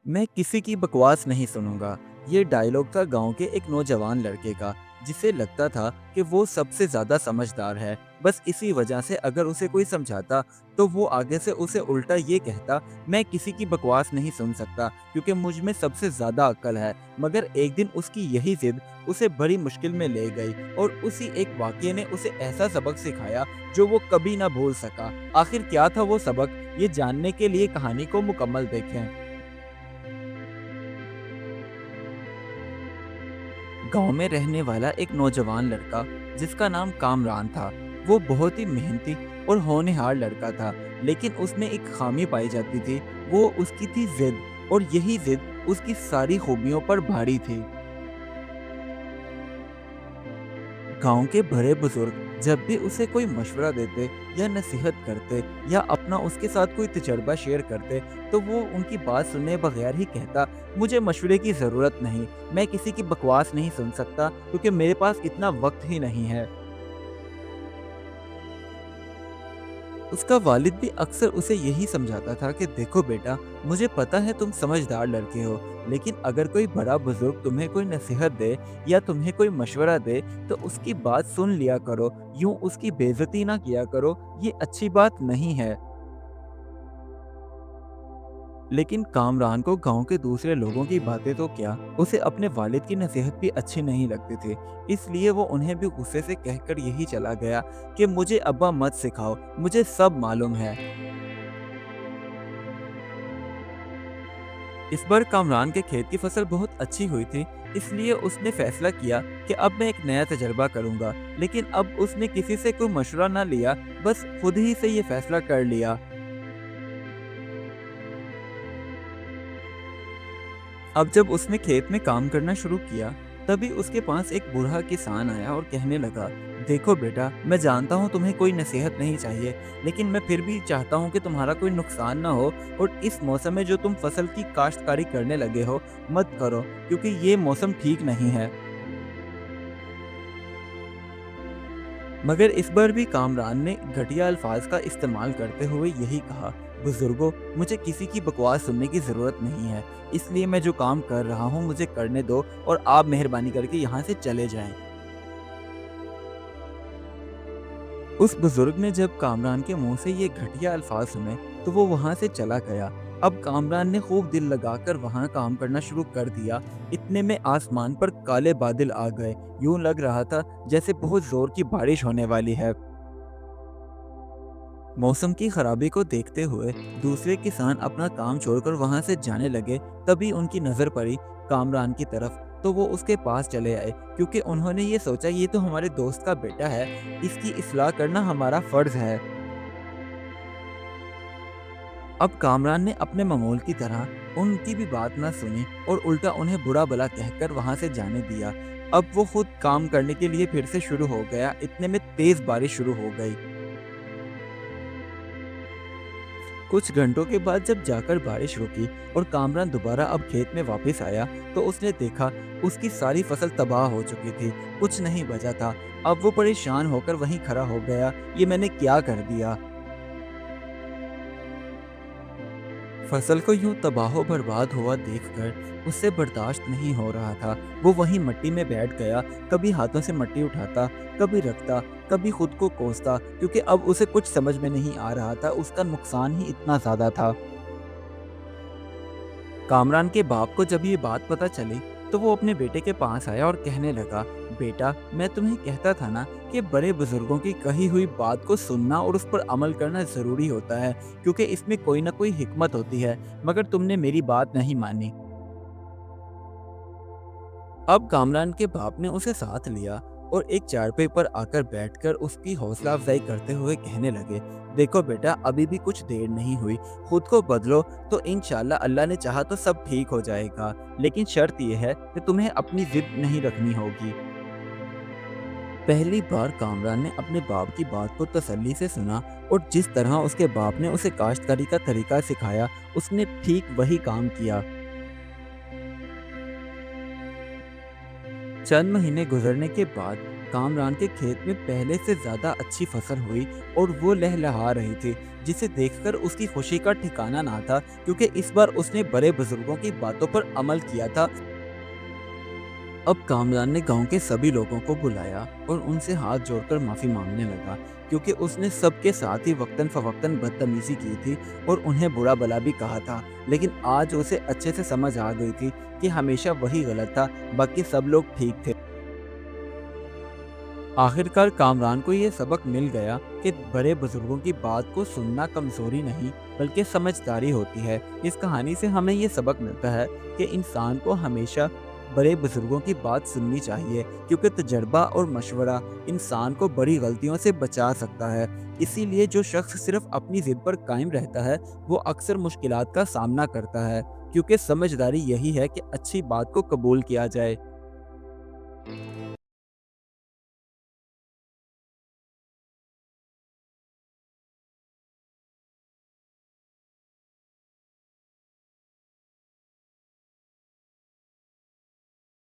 मैं किसी की बकवास नहीं सुनूंगा। ये डायलॉग था गांव के एक नौजवान लड़के का, जिसे लगता था कि वो सबसे ज्यादा समझदार है। बस इसी वजह से अगर उसे कोई समझाता तो वो आगे से उसे उल्टा ये कहता, मैं किसी की बकवास नहीं सुन सकता क्योंकि मुझ में सबसे ज्यादा अक्ल है। मगर एक दिन उसकी यही जिद उसे बड़ी मुश्किल में ले गई और उसी एक वाक्य ने उसे ऐसा सबक सिखाया जो वो कभी ना भूल सका। आखिर क्या था वो सबक, ये जानने के लिए कहानी को मुकम्मल देखें। गांव में रहने वाला एक नौजवान लड़का जिसका नाम कामरान था। वो बहुत ही मेहनती और होनहार लड़का था, लेकिन उसमें एक खामी पाई जाती थी। वो उसकी थी जिद, और यही जिद उसकी सारी खूबियों पर भारी थी। गांव के बड़े बुजुर्ग जब भी उसे कोई मशवरा देते या नसीहत करते या अपना उसके साथ कोई तजर्बा शेयर करते, तो वो उनकी बात सुने बगैर ही कहता, मुझे मशवरे की ज़रूरत नहीं, मैं किसी की बकवास नहीं सुन सकता क्योंकि मेरे पास इतना वक्त ही नहीं है। उसका वालिद भी अक्सर उसे यही समझाता था कि देखो बेटा, मुझे पता है तुम समझदार लड़के हो, लेकिन अगर कोई बड़ा बुजुर्ग तुम्हें कोई नसीहत दे या तुम्हें कोई मशवरा दे तो उसकी बात सुन लिया करो, यूं उसकी बेइज्जती ना किया करो, ये अच्छी बात नहीं है। लेकिन कामरान को गांव के दूसरे लोगों की बातें तो क्या, उसे अपने वालिद की नसीहत भी अच्छी नहीं लगती थी। इसलिए वो उन्हें भी गुस्से से कहकर यही चला गया कि मुझे अब्बा मत सिखाओ, मुझे सब मालूम है। इस बार कामरान के खेत की फसल बहुत अच्छी हुई थी, इसलिए उसने फैसला किया कि अब मैं एक नया तजर्बा करूंगा। लेकिन अब उसने किसी से कोई मशवरा ना लिया, बस खुद ही से ये फैसला कर लिया। अब जब उसने खेत में काम करना शुरू किया, तभी उसके पास एक बूढ़ा किसान आया और कहने लगा, देखो बेटा, मैं जानता हूँ तुम्हें कोई नसीहत नहीं चाहिए, लेकिन मैं फिर भी चाहता हूँ कि तुम्हारा कोई नुकसान ना हो, और इस मौसम में जो तुम फसल की काश्तकारी करने लगे हो, मत करो, क्योंकि ये मौसम ठीक नहीं है। मगर इस बार भी कामरान ने घटिया अल्फाज का इस्तेमाल करते हुए यही कहा, बुजुर्गों, मुझे किसी की बकवास सुनने की ज़रूरत नहीं है, इसलिए मैं जो काम कर रहा हूँ मुझे करने दो, और आप मेहरबानी करके यहाँ से चले जाएं। उस बुजुर्ग ने जब कामरान के मुंह से ये घटिया अल्फाज सुने तो वो वहां से चला गया। अब कामरान ने खूब दिल लगाकर वहां काम करना शुरू कर दिया। इतने में आसमान पर काले बादल आ गए, यूं लग रहा था जैसे बहुत जोर की बारिश होने वाली है। मौसम की खराबी को देखते हुए दूसरे किसान अपना काम छोड़कर वहां से जाने लगे। तभी उनकी नजर पड़ी कामरान की तरफ, तो वो उसके पास चले आए क्योंकि उन्होंने ये सोचा, ये तो हमारे दोस्त का बेटा है, इसकी इस्लाह करना हमारा फर्ज है। अब कामरान ने अपने मामूल की तरह उनकी भी बात ना सुनी और उल्टा उन्हें बुरा भला कहकर वहां से जाने दिया। अब वो खुद काम करने के लिए फिर से शुरू हो गया। इतने में तेज बारिश शुरू हो गई। कुछ घंटों के बाद जब जाकर बारिश रुकी और कामरान दोबारा अब खेत में वापस आया, तो उसने देखा उसकी सारी फसल तबाह हो चुकी थी, कुछ नहीं बचा था। अब वो परेशान होकर वहीं खड़ा हो गया, ये मैंने क्या कर दिया। फसल को यूं तबाह बर्बाद हुआ देखकर उससे बर्दाश्त नहीं हो रहा था। वो वहीं मिट्टी में बैठ गया, कभी हाथों से मिट्टी उठाता, कभी रखता, कभी खुद को कोसता, क्योंकि अब उसे कुछ समझ में नहीं आ रहा था, उसका नुकसान ही इतना ज्यादा था। कामरान के बाप को जब ये बात पता चली तो वो अपने बेटे के पास आया और कहने लगा, बेटा, मैं तुम्हें कहता था ना कि बड़े बुजुर्गों की कही हुई बात को सुनना और उस पर अमल करना जरूरी होता है, क्योंकि इसमें कोई ना कोई हिकमत होती है, मगर तुमने मेरी बात नहीं मानी। अब कामरान के बाप ने उसे साथ लिया और एक चारपाई पर आकर बैठकर उसकी हौसला अफजाई करते हुए कहने लगे, देखो बेटा, अभी भी कुछ देर नहीं हुई, खुद को बदलो तो इंशाल्लाह अल्लाह ने चाहा तो सब ठीक हो जाएगा, लेकिन शर्त यह है कि तुम्हें अपनी जिद नहीं रखनी होगी। पहली बार कामरान ने अपने बाप की बात को तसल्ली से सुना, और जिस तरह उसके बाप ने उसे काश्तकारी का तरीका सिखाया, उसने ठीक वही काम किया। चंद महीने गुजरने के बाद कामरान के खेत में पहले से ज्यादा अच्छी फसल हुई और वो लहलहा रही थी, जिसे देखकर उसकी खुशी का ठिकाना ना था, क्योंकि इस बार उसने बड़े बुजुर्गों की बातों पर अमल किया था। अब कामरान ने गांव के सभी लोगों को बुलाया और उनसे हाथ जोड़कर माफी मांगने लगा, क्योंकि उसने सबके साथ ही वक्तन फवक्तन बदतमीजी की थी और उन्हें बुरा भला भी कहा था। लेकिन आज उसे अच्छे से समझ आ गई थी कि हमेशा वही गलत था, बाकी सब लोग ठीक थे। आखिरकार कामरान को ये सबक मिल गया कि बड़े बुजुर्गों की बात को सुनना कमजोरी नहीं, बल्कि समझदारी होती है। इस कहानी से हमें ये सबक मिलता है कि इंसान को हमेशा बड़े बुजुर्गों की बात सुननी चाहिए, क्योंकि तजर्बा और मशवरा इंसान को बड़ी गलतियों से बचा सकता है। इसीलिए जो शख्स सिर्फ अपनी जिद पर कायम रहता है, वो अक्सर मुश्किलात का सामना करता है, क्योंकि समझदारी यही है कि अच्छी बात को कबूल किया जाए।